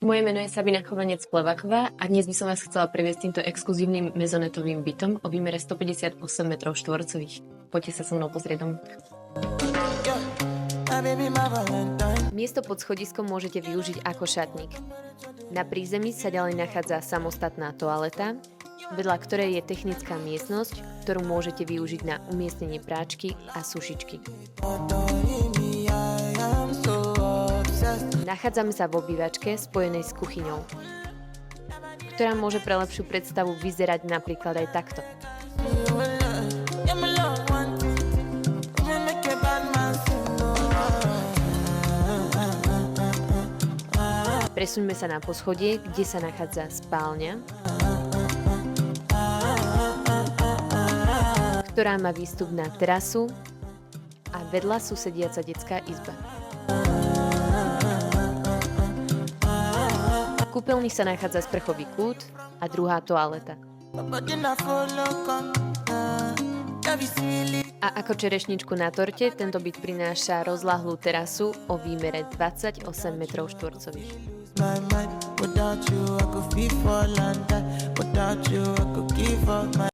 Moje meno je Sabina Chovanec-Plevaková a dnes by som vás chcela previesť týmto exkluzívnym mezonetovým bytom o výmere 158 m². Poďte sa so mnou pozrieť domov. Miesto pod schodiskom môžete využiť ako šatník. Na prízemí sa ďalej nachádza samostatná toaleta, vedľa ktorej je technická miestnosť, ktorú môžete využiť na umiestnenie práčky a sušičky. Nachádzame sa v obývačke spojenej s kuchyňou, ktorá môže pre lepšiu predstavu vyzerať napríklad aj takto. Presuňme sa na poschodie, kde sa nachádza spálňa, ktorá má výstup na terasu a vedľa susediaca detská izba. V kúpeľni sa nachádza sprchový kút a druhá toaleta. A ako čerešničku na torte tento byt prináša rozľahlú terasu o výmere 28 m².